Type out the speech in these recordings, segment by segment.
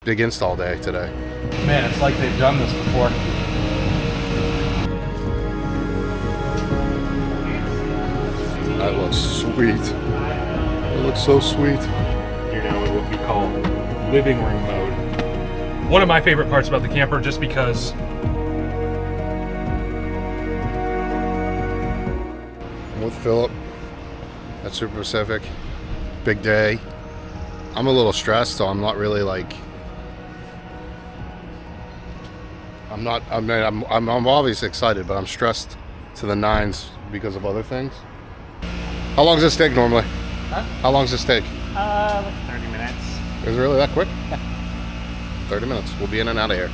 Big install day today. Man, it's like they've done this before. That looks sweet. It looks so sweet. You're now in what we call living room mode. One of my favorite parts about the camper, just because I'm with Philip at Super Pacific. Big day. I'm a little stressed, so I'm not really like. I'm obviously excited, but I'm stressed to the nines because of other things. How long does this take normally? Huh? How long does this take? Like 30 minutes. Is it really that quick? Yeah. 30 minutes. We'll be in and out of here.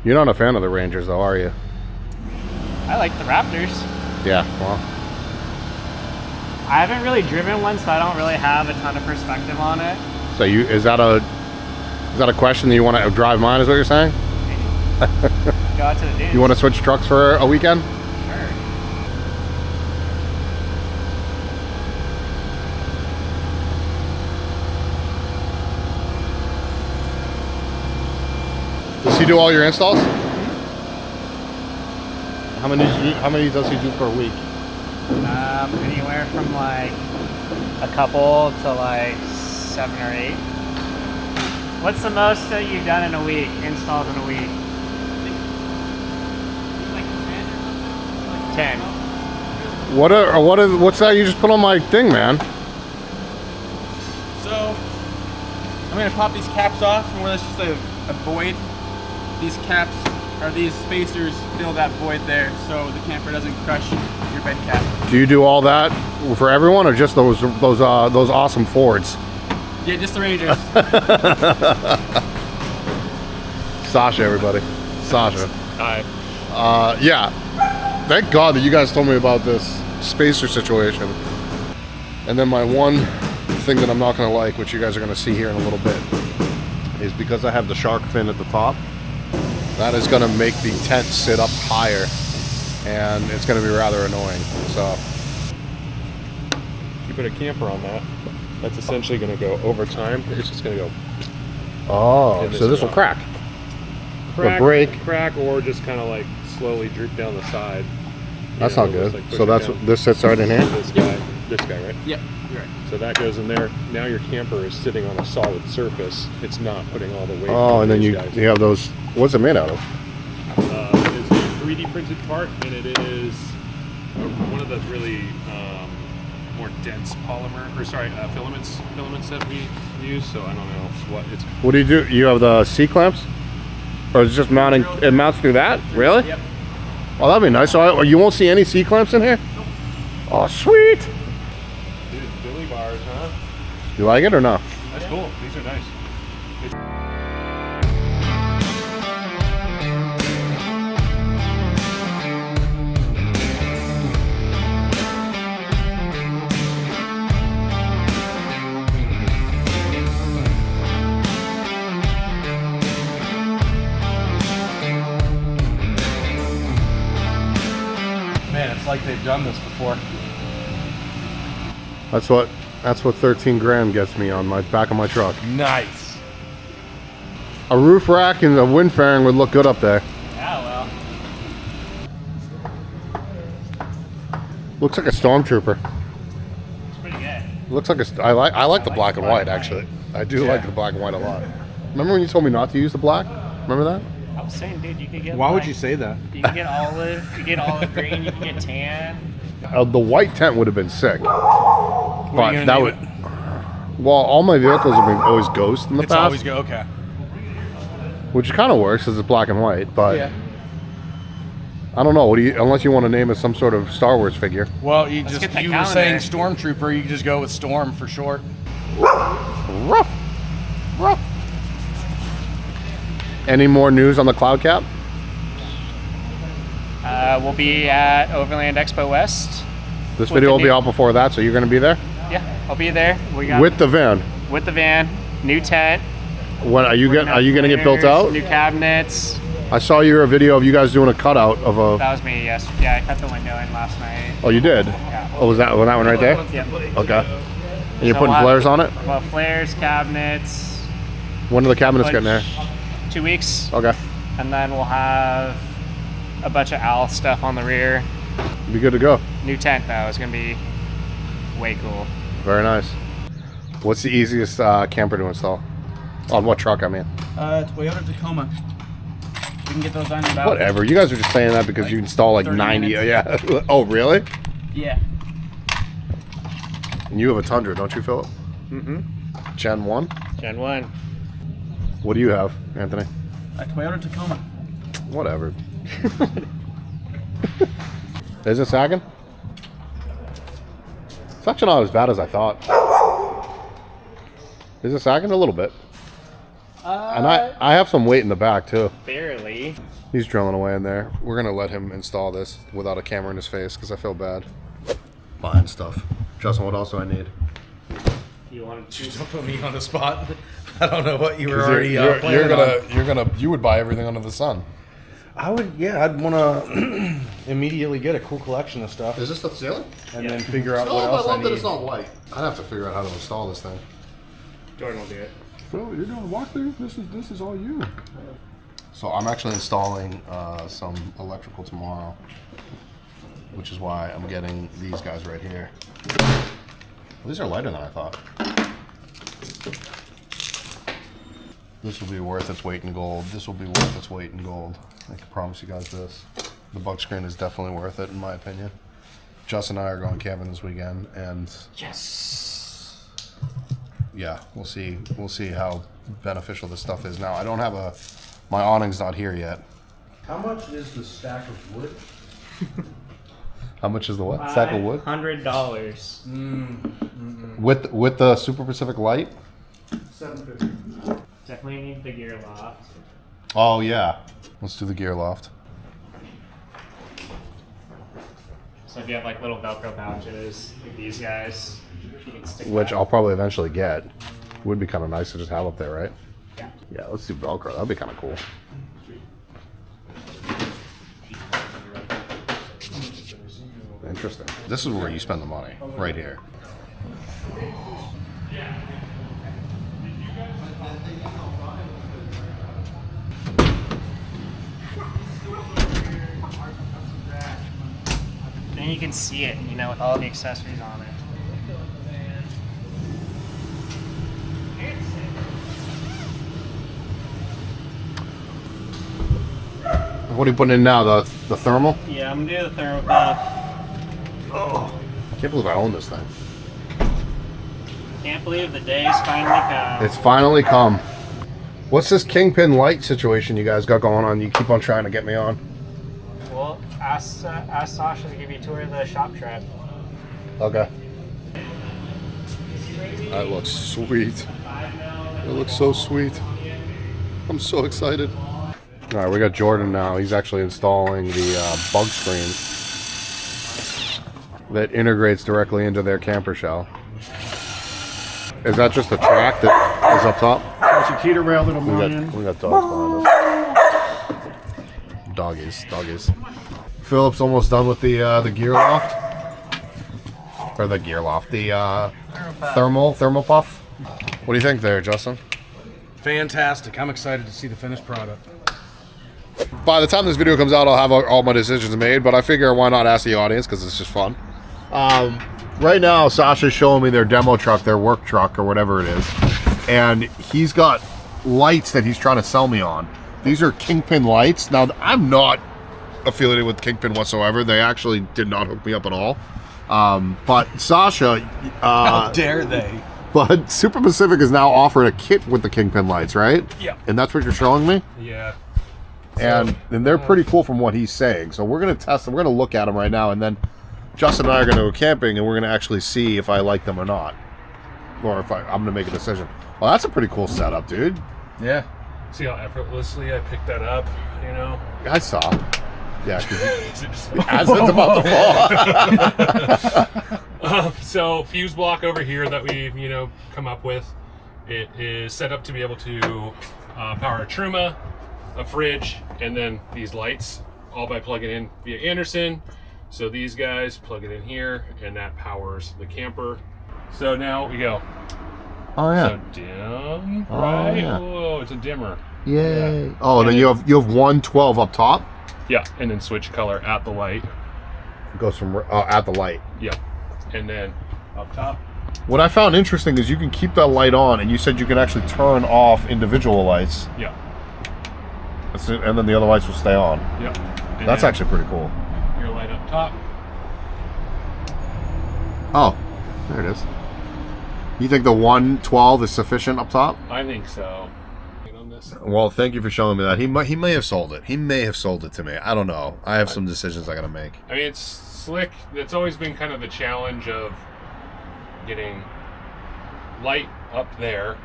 You're not a fan of the Rangers, though, are you? I like the Raptors. Yeah, well. I haven't really driven one, so I don't really have a ton of perspective on it. So is that a question that you want to drive mine, is what you're saying? Go out to the dunes. You want to switch trucks for a weekend? Sure. Does he do all your installs? How many does he do per week? Anywhere from like a couple to like 7 or 8. What's the most that you've done in a week? Installs in a week? Like 10 or something? 10. What's that you just put on my thing, man? So, I'm gonna pop these caps off, and let's just a void. These caps, or these spacers, fill that void there, so the camper doesn't crush your bed cap. Do you do all that for everyone, or just those awesome Fords? Yeah, just the Rangers. Sasha, everybody. Sasha. I Yeah. Thank God that you guys told me about this spacer situation. And then my one thing that I'm not going to like, which you guys are going to see here in a little bit, is because I have the shark fin at the top, that is going to make the tent sit up higher, and it's going to be rather annoying. So, you put a camper on that, that's essentially going to go over time. It's just going to go. oh, so this will crack. Crack, or just kind of like slowly droop down the side. That's not good. Like So that's what this sits right in here. This guy, right? Yep, you're right. So that goes in there. Now your camper is sitting on a solid surface. It's not putting all the weight. Oh, on and then these you guys. have those. What's it made out of? It's a 3D printed part, and it is one of the really more dense polymer, filaments that we use. So I don't know what it's. What do? You have the C clamps, or is it just mounting? It mounts through that? Really? Yep. Oh, that'd be nice. So you won't see any C clamps in here? Nope. Oh, sweet. Dude, Billy bars, huh? You like it or no? That's cool. These are nice. Man, it's like they've done this before. That's what 13 grand gets me on my back of my truck. Nice. A roof rack and a wind fairing would look good up there. Yeah, well. Looks like a stormtrooper. It's pretty good. Looks like I like the black and white actually. I do like the black and white a lot. Remember when you told me not to use the black? Remember that? I was saying, dude, you could get Why would like- you say that? You can get olive, you can get olive green, you can get tan. The white tent would have been sick, What are but you gonna that name would. it? Well, all my vehicles have been always Ghost in the It's past, always go. Okay. which kind of works because it's black and white. But Yeah. I don't know. What do you? Unless you want to name it some sort of Star Wars figure. Well, you get the were calendar. saying Stormtrooper. You can just go with Storm for short. Rough. Any more news on the Cloud Cap? We'll be at Overland Expo West. This With video the will be new- out before that, so you're going to be there Yeah, I'll be there. We got with the van. with the van, new tent. What are you We're getting? Are you going to get built planners, out? New cabinets. I saw your video of you guys doing a cutout of a. That was me. Yes. Yeah, I cut the window in last night. Oh, you did. Yeah. Oh, was that one right there? Yep. Okay. And you're So putting we'll have- flares on it? Well, flares, cabinets, When are the cabinets getting there? 2 weeks. Okay. And then we'll have a bunch of owl stuff on the rear. Be good to go. New tent though, it's gonna be way cool. Very nice. What's the easiest camper to install? On what truck, I mean? Toyota Tacoma. You can get those on about. Whatever. You guys are just saying that because you install like 90. minutes. Yeah. Oh, really? Yeah. And you have a Tundra, don't you, Philip? Mm-hmm. Gen 1? Gen 1. What do you have, Anthony? A Toyota Tacoma. Whatever. Is it sagging? It's actually not as bad as I thought. Is it sagging? A little bit. And I have some weight in the back too. Barely. He's drilling away in there. We're gonna let him install this without a camera in his face because I feel bad. Buying stuff. Justin, what else do I need? You want to? Don't put me on the spot. I don't know what you were 'Cause already planning on. you would buy everything under the sun. I would, yeah, I'd want to immediately get a cool collection of stuff Is this the ceiling? and then figure out Oh, what I else I love that need. it's not white. I'd have to figure out how to install this thing. Jordan will do it. Phil, you're doing a walkthrough? This is all you. So I'm actually installing some electrical tomorrow, which is why I'm getting these guys right here. Well, these are lighter than I thought. This will be worth its weight in gold. This will be worth its weight in gold. I can promise you guys this. The bug screen is definitely worth it in my opinion. Justin and I are going camping this weekend and Yes. yeah, we'll see how beneficial this stuff is. Now I don't have my awning's not here yet. How much is the stack of wood? How much is the what? Sack of wood? $100. With the Super Pacific light? $750. Definitely need the gear loft. Oh yeah. Let's do the gear loft. So if you have like little Velcro pouches, like these guys, you can stick Which that. I'll probably eventually get. Would be kind of nice to just have up there, right? Yeah. Yeah, let's do Velcro. That'd be kind of cool. Interesting. This is where you spend the money, right here. Then you can see it, you know, with all the accessories on it. What are you putting in now? The thermal? Yeah, I'm gonna do the thermal puff. Oh, I can't believe I own this thing. Can't believe the day's finally come. It's finally come. What's this kingpin light situation you guys got going on? You keep on trying to get me on. Well, ask Sasha to give you a tour of the shop trap. Okay. That looks sweet. It looks so sweet. I'm so excited. All right, we got Jordan now. He's actually installing the bug screen that integrates directly into their camper shell. Is that just the track that is up top? It's a heater rail that'll mount in. We got dogs behind us. Doggies. Philip's almost done with the gear loft. Or the gear loft. The thermal puff. What do you think there, Justin? Fantastic. I'm excited to see the finished product. By the time this video comes out, I'll have all my decisions made, but I figure why not ask the audience because it's just fun. Right now, Sasha's showing me their demo truck, their work truck, or whatever it is, and he's got lights that he's trying to sell me on. These are Kingpin lights. Now, I'm not affiliated with Kingpin whatsoever. They actually did not hook me up at all. But Sasha... How dare they? But Super Pacific is now offering a kit with the Kingpin lights, right? Yeah. And that's what you're showing me? Yeah. And they're pretty cool from what he's saying. So we're going to test them. We're going to look at them right now. And then Justin and I are going to go camping and we're going to actually see if I like them or not. Or if I'm going to make a decision. Well, that's a pretty cool setup, dude. Yeah. See how effortlessly I picked that up, you know? I saw. Yeah, because as it's about to fall. So fuse block over here that we've, come up with. It is set up to be able to power a Truma, a fridge, and then these lights, all by plugging in via Anderson. So these guys plug it in here, and that powers the camper. So now we go. Oh yeah. So dim, Oh, right? yeah. Oh, it's a dimmer. Yay. Yeah. Oh, and then And you have 112 up top. Yeah, and then switch color at the light. It goes from at the light. Yeah, and then up top. What I found interesting is you can keep that light on, and you said you can actually turn off individual lights, Yeah, and then the other lights will stay on. yeah. And That's then actually pretty cool. your light up top. Oh, there it is. You think the 112 is sufficient up top? I think so. On this. Well, thank you for showing me that. He may have sold it. He may have sold it to me. I don't know. I have some decisions I gotta make. I mean, it's slick. It's always been kind of the challenge of getting light up there,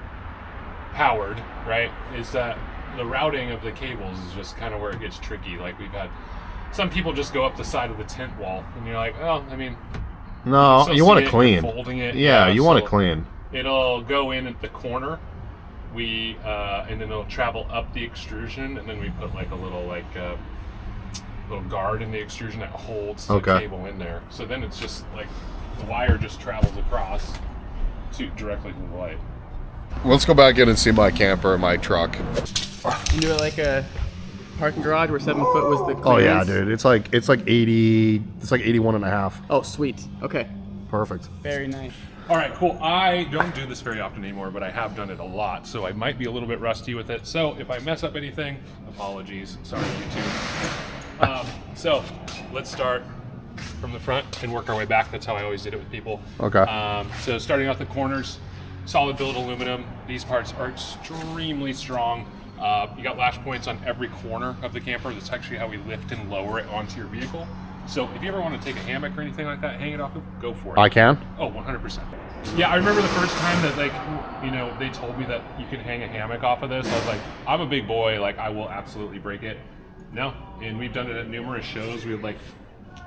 powered, right? Is that the routing of the cables is just kind of where it gets tricky. Like we've had some people just go up the side of the tent wall, and you're like, oh, I mean, No, still you want see it it, clean. you're folding it. Yeah, you want it so clean. It'll go in at the corner. We and then it'll travel up the extrusion, and then we put like a little little guard in the extrusion that holds the cable in there. So then it's just like the wire just travels across to directly to the light. Let's go back in and see my camper and my truck. You do it like a parking garage where 7 foot was the clearance? Oh yeah, dude. It's like 80. It's like 81 and a half. Oh, sweet. Okay. Perfect. Very nice. All right, cool. I don't do this very often anymore, but I have done it a lot, so I might be a little bit rusty with it. So if I mess up anything, apologies. Sorry, YouTube. So let's start from the front and work our way back. That's how I always did it with people. Okay. So starting off the corners, solid billet aluminum. These parts are extremely strong. You got lash points on every corner of the camper. That's actually how we lift and lower it onto your vehicle. So if you ever want to take a hammock or anything like that, hang it off of, go for it. I can? Oh, 100%. Yeah, I remember the first time that, like, you know, they told me that you could hang a hammock off of this. I was like, I'm a big boy, like, I will absolutely break it. No, and we've done it at numerous shows. We would, like,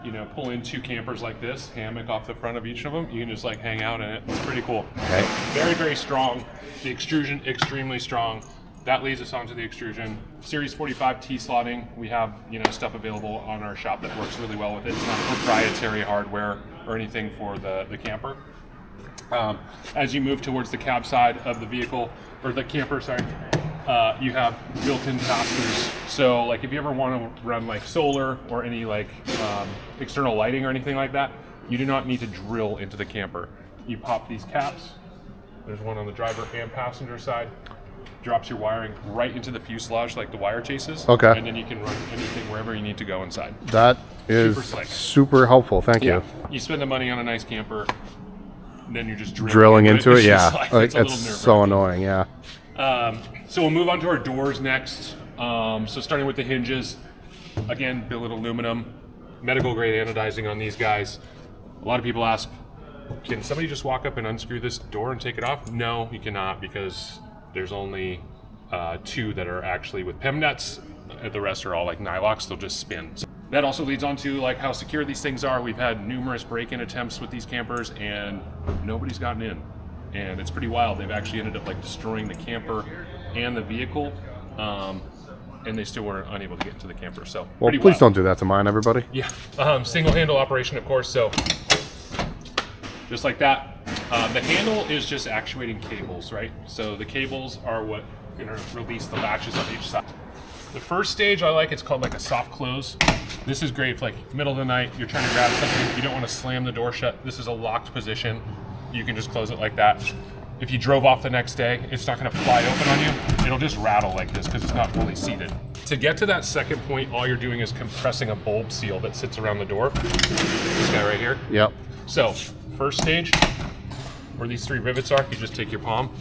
you know, pull in 2 campers like this, hammock off the front of each of them. You can just, like, hang out in it. It's pretty cool. Okay. Very, very strong. The extrusion, extremely strong. That leads us onto the extrusion. Series 45 T-slotting. We have, you know, stuff available on our shop that works really well with it. It's not proprietary hardware or anything for the camper. As you move towards the cab side of the vehicle, or the camper, sorry, you have built-in capacitors. So, like, if you ever want to run, like, solar or any, like, external lighting or anything like that, you do not need to drill into the camper. You pop these caps. There's one on the driver and passenger side. Drops your wiring right into the fuselage like the wire chases. Okay. And then you can run anything wherever you need to go inside. That is Super slick. super helpful. Thank you. You spend the money on a nice camper, then you're just Drilling into it, It's yeah. just Like, it's a it's little so nerve-wracking. annoying, yeah. So we'll move on to our doors next. So starting with the hinges, again, billet aluminum, medical grade anodizing on these guys. A lot of people ask, can somebody just walk up and unscrew this door and take it off? No, you cannot, because there's only 2 that are actually with PEM nuts. The rest are all like nylocks, they'll just spin. So that also leads on to like how secure these things are. We've had numerous break-in attempts with these campers and nobody's gotten in. And it's pretty wild. They've actually ended up like destroying the camper and the vehicle, and they still were unable to get into the camper. So Well, pretty please wild. don't do that to mine, everybody. Yeah, single handle operation, of course. So just like that. The handle is just actuating cables, right? So the cables are what gonna release the latches on each side. The first stage I like, it's called like a soft close. This is great for like middle of the night, you're trying to grab something, you don't want to slam the door shut. This is a locked position. You can just close it like that. If you drove off the next day, it's not gonna fly open on you. It'll just rattle like this because it's not fully seated. To get to that second point, all you're doing is compressing a bulb seal that sits around the door. This guy right here. Yep. So, first stage, where these 3 rivets are, you just take your palm,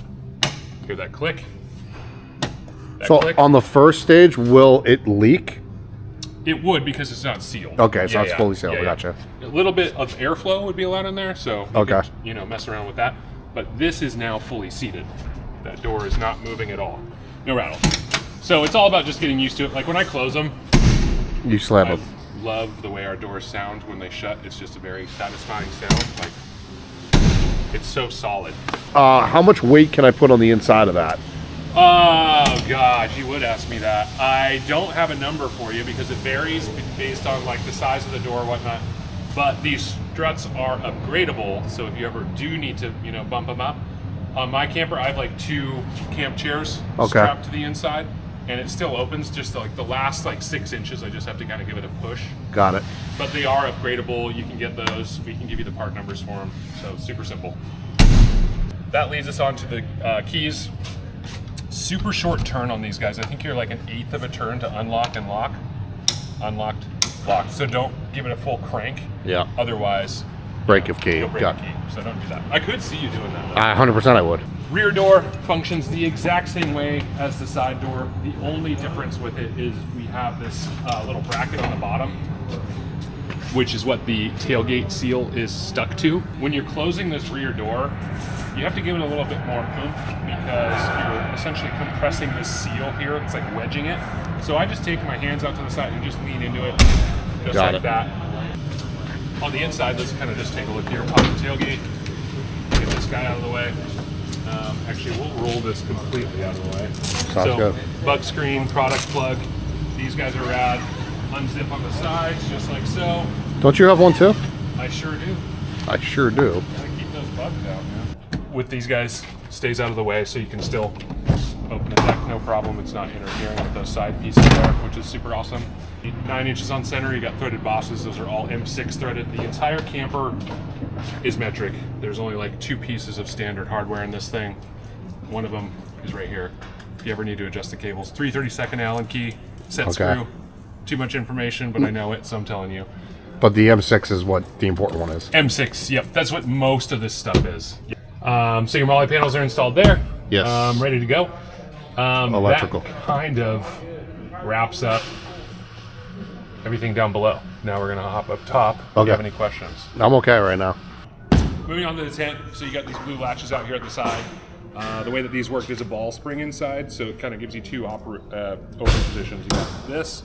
hear that click. That So click. on the first stage, will it leak? It would, because it's not sealed. Okay, so it's fully sealed. Gotcha. A little bit of airflow would be allowed in there, so you Okay. could, you know, mess around with that. But this is now fully seated. That door is not moving at all. No rattle. So it's all about just getting used to it. Like when I close them, You slam I it. love the way our doors sound when they shut. It's just a very satisfying sound. Like, it's so solid. How much weight can I put on the inside of that? Oh gosh, you would ask me that. I don't have a number for you because it varies based on like the size of the door and whatnot. But these struts are upgradable, so if you ever do need to, you know, bump them up, On my camper, I have like 2 camp chairs Okay. strapped to the inside, and it still opens just like the last like 6 inches. I just have to kind of give it a push. Got it. But they are upgradable. You can get those. We can give you the part numbers for them. So super simple. That leads us on to the keys. Super short turn on these guys. I think you're like 1/8 of a turn to unlock and lock. Unlocked, locked. So don't give it a full crank. Yeah. Otherwise, Break of key. you'll break Got the key. So don't do that. I could see you doing that. 100% I would. Rear door functions the exact same way as the side door. The only difference with it is we have this little bracket on the bottom, which is what the tailgate seal is stuck to. When you're closing this rear door, you have to give it a little bit more oomph because you're essentially compressing this seal here. It's like wedging it. So I just take my hands out to the side and just lean into it, just Got like it. that. On the inside, let's kind of just take a look here. Pop the tailgate, get this guy out of the way. Actually, we'll roll this completely out of the way. Sounds good. Bug screen, product plug. These guys are rad. Unzip on the sides, just like so. Don't you have one too? I sure do. I sure do. Gotta keep those bugs out, man. With these guys, stays out of the way, so you can still open the deck, no problem. It's not interfering with those side pieces there, which is super awesome. 9 inches on center, you got threaded bosses. Those are all M6 threaded. The entire camper is metric. There's only like 2 pieces of standard hardware in this thing. One of them is right here. If you ever need to adjust the cables. 3/32 Allen key, set Okay. screw. Too much information, but I know it, so I'm telling you. But the M6 is what the important one is. M6, yep, that's what most of this stuff is. So your Molly panels are installed there. Yes. Ready to go. Electrical. That kind of wraps up everything down below. Now we're gonna hop up top. Do Okay. you have any questions? I'm okay right now. Moving on to the tent, so you got these blue latches out here at the side. The way that these work is a ball spring inside, so it kind of gives you 2 open positions. You got this,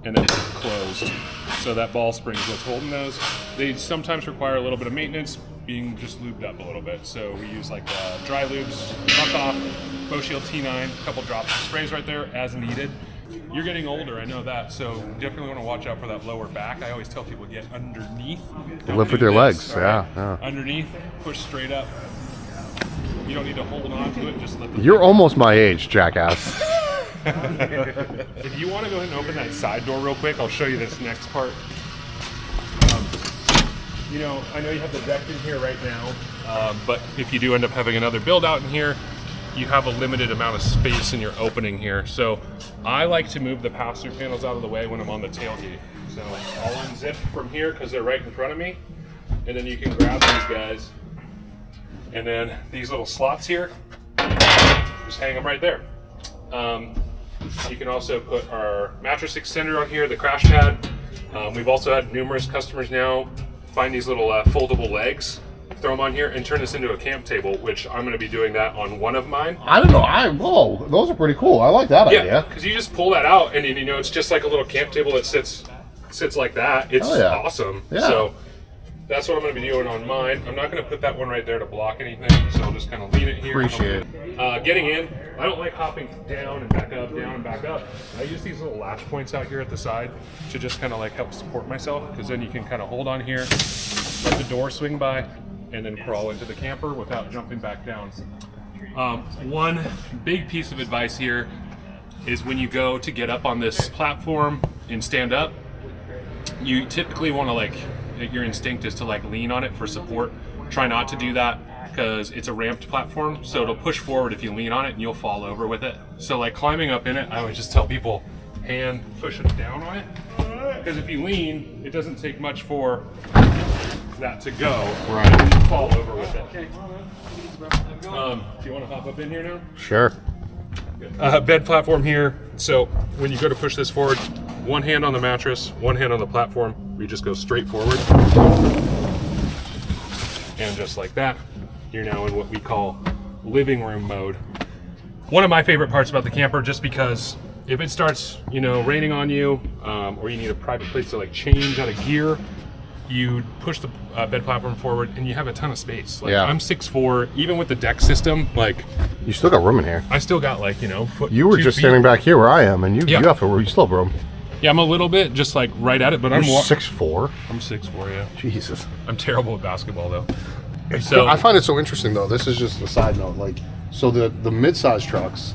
and then closed. So that ball spring is what's holding those. They sometimes require a little bit of maintenance, being just lubed up a little bit. So we use like dry lubes, buck off, Bow Shield T9, a couple drops of sprays right there as needed. You're getting older, I know that, so definitely want to watch out for that lower back. I always tell people get underneath. Don't Lift with do your this, legs, all yeah, yeah. Underneath, push straight up. You don't need to hold on to it, just let the You're almost my age, jackass. If you want to go ahead and open that side door real quick, I'll show you this next part. You know, I know you have the deck in here right now, but if you do end up having another build out in here, you have a limited amount of space in your opening here. So I like to move the pass-through panels out of the way when I'm on the tailgate. So I'll unzip from here because they're right in front of me, and then you can grab these guys, and then these little slots here, just hang them right there. You can also put our mattress extender on here, the crash pad. We've also had numerous customers now find these little foldable legs, throw them on here, and turn this into a camp table, which I'm going to be doing that on one of mine. I don't know. Whoa, those are pretty cool. I like that Yeah, idea. because you just pull that out, and you know it's just like a little camp table that sits like that. It's Oh, yeah. awesome. Yeah. So that's what I'm going to be doing on mine. I'm not going to put that one right there to block anything, so I'll just kind of lean it here. Appreciate Getting in, I don't like hopping down and back up, down and back up. I use these little latch points out here at the side to just kind of like help support myself, because then you can kind of hold on here, let the door swing by, and then crawl into the camper without jumping back down. One big piece of advice here is when you go to get up on this platform and stand up, you typically want to like, your instinct is to like lean on it for support. Try not to do that because it's a ramped platform, so it'll push forward if you lean on it and you'll fall over with it. So like climbing up in it, I would just tell people hand push it down on it, because if you lean, it doesn't take much for that to go. Right. And you fall over with it. Do you want to hop up in here now? Sure. Bed platform here. So when you go to push this forward, one hand on the mattress, one hand on the platform, you just go straight forward. And just like that, you're now in what we call living room mode. One of my favorite parts about the camper, just because if it starts, you know, raining on you, or you need a private place to like change out of gear, you push the bed platform forward and you have a ton of space. Like, Yeah. I'm 6'4", even with the deck system, like You still got room in here. I still got like, you know, You were 2 just feet. standing back here where I am, and you Yeah. you still have room. Yeah, I'm a little bit just like right at it, but You're I'm 6'4". I'm 6'4", yeah. Jesus. I'm terrible at basketball though. So I find it so interesting though. This is just a side note. Like, so the mid-size trucks,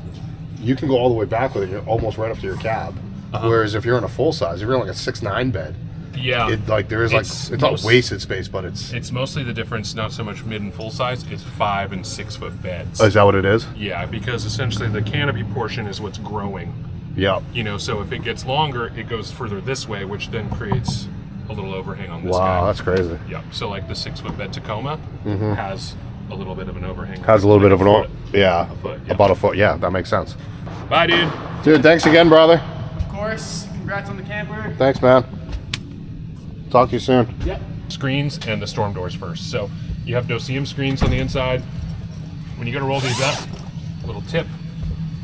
you can go all the way back with it. You're almost right up to your cab. Whereas if you're in a full size, if you're in like a 6'9" bed, it like there is like it's not wasted space, but it's mostly the difference. Not so much mid and full size. It's 5 and 6 foot beds. Oh, is that what it is? Yeah, because essentially the canopy portion is what's growing. Yeah. You know, so if it gets longer, it goes further this way, which then creates a little overhang on this guy. Wow, that's crazy. Yeah. So like the 6 foot bed Tacoma has a little bit of an overhang. Has a little bit of foot. yeah, A foot, yeah. about a foot. Yeah, that makes sense. Bye, dude. Dude, thanks again, brother. Of course. Congrats on the camper. Thanks, man. Talk to you soon. Yep. Screens and the storm doors first. So you have no-seam screens on the inside. When you go to roll these up, a little tip,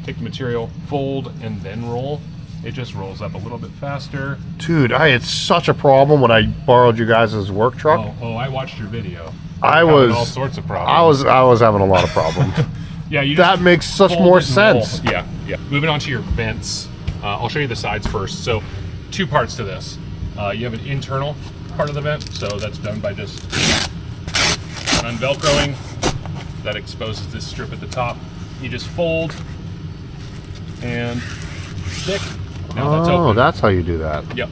take the material, fold, and then roll. It just rolls up a little bit faster. Dude, I had such a problem when I borrowed you guys' work truck. Oh, I watched your video. I Having was all sorts of problems. I was having a lot of problems. Yeah, you That just makes such fold more it and roll. sense. Yeah, yeah. Moving on to your vents. I'll show you the sides first. So, 2 parts to this. You have an internal part of the vent, so that's done by just unvelcroing. That exposes this strip at the top. You just fold and stick. Now that's Oh, open. that's how you do that. Yep.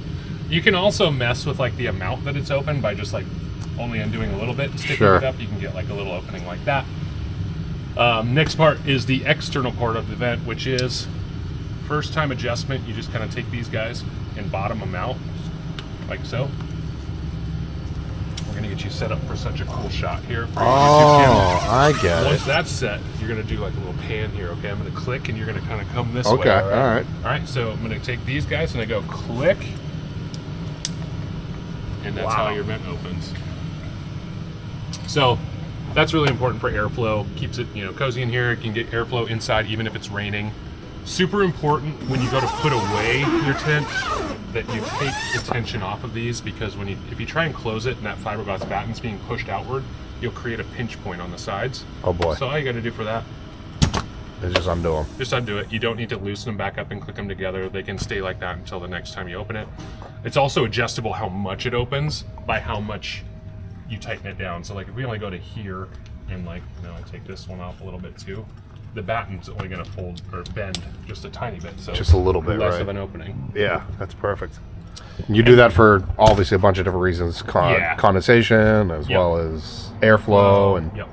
You can also mess with like the amount that it's open by just like only undoing a little bit and sticking Sure. it up. You can get like a little opening like that. Next part is the external part of the vent, which is first time adjustment. You just kind of take these guys and bottom them out like so. We're gonna get you set up for such a cool shot here. For your YouTube channel. I get Once it. that's set, you're gonna do like a little pan here, okay? I'm gonna click and you're gonna kind of come this Okay, way. all right. All right, so I'm gonna take these guys and I go click, and that's how your vent opens. So that's really important for airflow. Keeps it, cozy in here. It can get airflow inside even if it's raining. Super important when you go to put away your tent that you take the tension off of these, because if you try and close it and that fiberglass batten's being pushed outward, you'll create a pinch point on the sides. Oh boy. So all you got to do for that, It's just undo them. just undo it. You don't need to loosen them back up and click them together. They can stay like that until the next time you open it. It's also adjustable how much it opens by how much you tighten it down. So like if we only go to here and I take this one off a little bit too, the batten's only going to fold or bend just a tiny bit. So Just a little bit, less right? of an opening. Yeah, that's perfect. You do that for obviously a bunch of different reasons. Yeah. Condensation as Yep. well as airflow and Yep.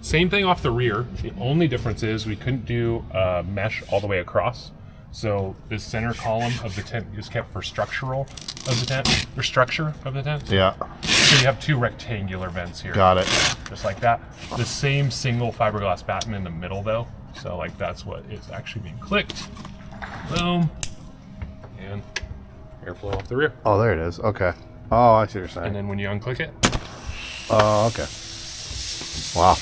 Same thing off the rear. The only difference is we couldn't do mesh all the way across. So the center column of the tent is kept for structure of the tent. yeah. So you have 2 rectangular vents here. Got it. Just like that. The same single fiberglass batten in the middle though. So like that's what is actually being clicked. Boom. And airflow off the rear. Oh, there it is. Okay. Oh, I see what you're saying. And then when you unclick it, Oh, okay. Wow.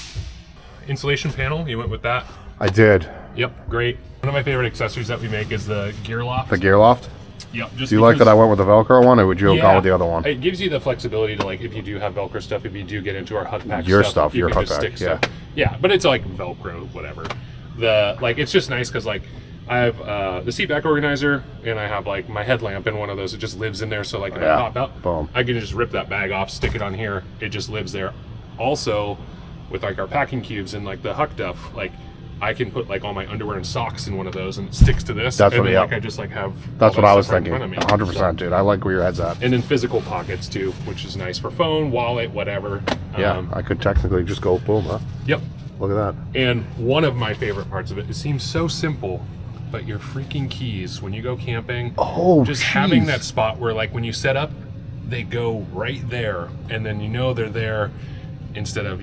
insulation panel, you went with that. I did. Yep, great. One of my favorite accessories that we make is the gear loft. The gear loft? Yep. Just Do you like that I went with the Velcro one, or would you have gone with the other one? It gives you the flexibility to, like, if you do have Velcro stuff, if you do get into our hut pack Your stuff, stuff, you your can hut just pack, stick stuff. Yeah, but it's like Velcro, whatever. It's just nice because, like, I have the seat back organizer, and I have, like, my headlamp in one of those. It just lives in there, so, like, if I pop out, boom. I can just rip that bag off, stick it on here. It just lives there. Also, with, like, our packing cubes and, like, the Huck Duff, like, I can put like all my underwear and socks in one of those, and it sticks to this. That's and what, then, yeah. like I just like have. That's all what that I was stuff right thinking. in front of me. 100%, dude. I like where your head's at. And then physical pockets too, which is nice for phone, wallet, whatever. Yeah, I could technically just go boom, huh? Yep. Look at that. And one of my favorite parts of it, it seems so simple, but your freaking keys when you go camping. Oh, just having jeez. that spot where, like, when you set up, they go right there, and then they're there instead of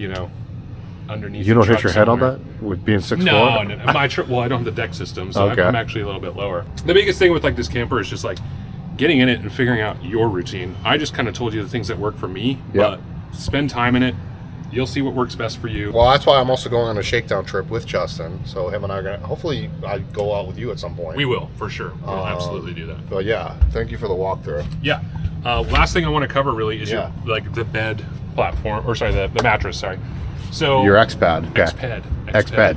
underneath. You don't the hit your truck head on somewhere. that with being 6'4"? No. I don't have the deck system, so Okay. I'm actually a little bit lower. The biggest thing with like this camper is just like getting in it and figuring out your routine. I just kind of told you the things that work for me, but spend time in it. You'll see what works best for you. Well, that's why I'm also going on a shakedown trip with Justin. So him and I are gonna. Hopefully, I go out with you at some point. We will, for sure. We'll absolutely do that. But yeah, thank you for the walkthrough. Yeah. Last thing I want to cover really is Yeah. the bed platform, or sorry, the mattress. Sorry. So Your X-Pad. Okay. X-Pad. X-Pad.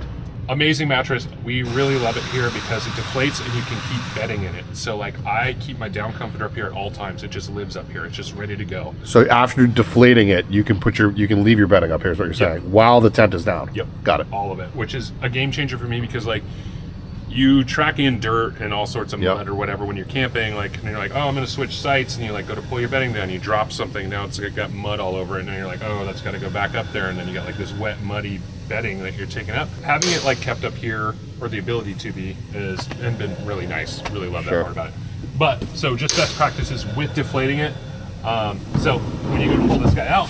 Amazing mattress. We really love it here because it deflates and you can keep bedding in it. So like I keep my down comforter up here at all times. It just lives up here. It's just ready to go. So after deflating it, you can leave your bedding up here is what you're saying, while the tent is down. Yep. Got it. All of it, which is a game changer for me because like you track in dirt and all sorts of mud or whatever when you're camping, like, and you're like, oh, I'm going to switch sites, and you like go to pull your bedding down, you drop something, now it's got mud all over it, and then you're like, oh, that's got to go back up there, and then you got like this wet, muddy bedding that you're taking up. Having it like kept up here, or the ability to be, is and been really nice. Really love that part about it. But so just best practices with deflating it. So when you go to pull this guy out,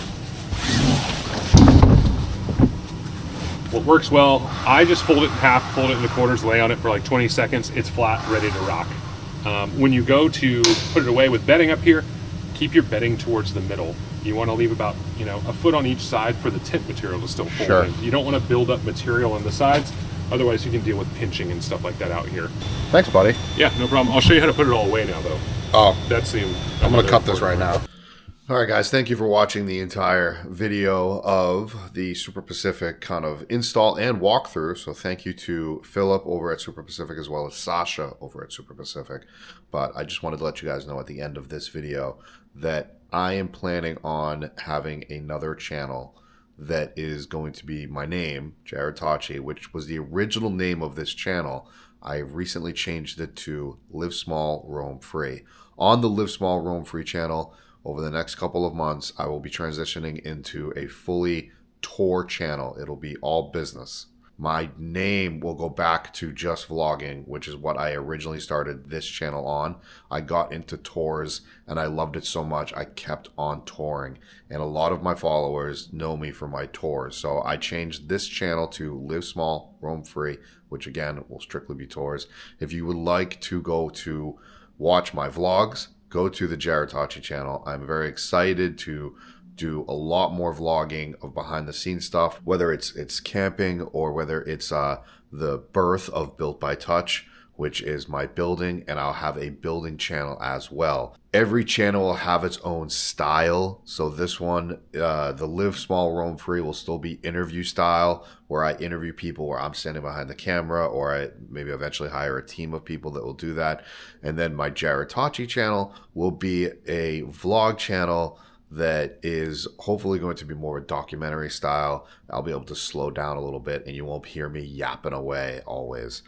what works well, I just fold it in half, fold it into quarters, lay on it for like 20 seconds. It's flat, ready to rock. When you go to put it away with bedding up here, keep your bedding towards the middle. You want to leave about, you know, a foot on each side for the tent material to still fold in. You don't want to build up material on the sides, otherwise you can deal with pinching and stuff like that out here. Thanks, buddy. Yeah, no problem. I'll show you how to put it all away now, though. Oh, that's the. I'm gonna cut this right now. All right, guys, thank you for watching the entire video of the Super Pacific kind of install and walkthrough. So thank you to Philip over at Super Pacific as well as Sasha over at Super Pacific. But I just wanted to let you guys know at the end of this video that I am planning on having another channel that is going to be my name, Jarrod Tocci, which was the original name of this channel. I recently changed it to Live Small, Roam Free. On the Live Small, Roam Free channel, over the next couple of months, I will be transitioning into a fully tour channel. It'll be all business. My name will go back to just vlogging, which is what I originally started this channel on. I got into tours and I loved it so much, I kept on touring. And a lot of my followers know me for my tours. So I changed this channel to Live Small, Roam Free, which again, will strictly be tours. If you would like to go to watch my vlogs, go to the Jarrod Tocci channel. I'm very excited to do a lot more vlogging of behind the scenes stuff, whether it's camping or whether it's the birth of Built by Touch, which is my building, and I'll have a building channel as well. Every channel will have its own style. So this one, the Live Small, Roam Free, will still be interview style, where I interview people where I'm standing behind the camera, or I maybe eventually hire a team of people that will do that. And then my Jarrod Tocci channel will be a vlog channel that is hopefully going to be more of a documentary style. I'll be able to slow down a little bit and you won't hear me yapping away always.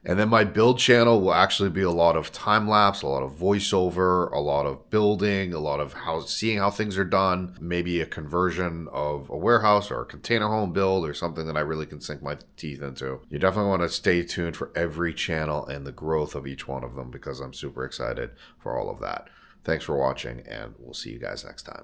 And then my build channel will actually be a lot of time lapse, a lot of voiceover, a lot of building, a lot of seeing how things are done, maybe a conversion of a warehouse or a container home build or something that I really can sink my teeth into. You definitely want to stay tuned for every channel and the growth of each one of them because I'm super excited for all of that. Thanks for watching, and we'll see you guys next time.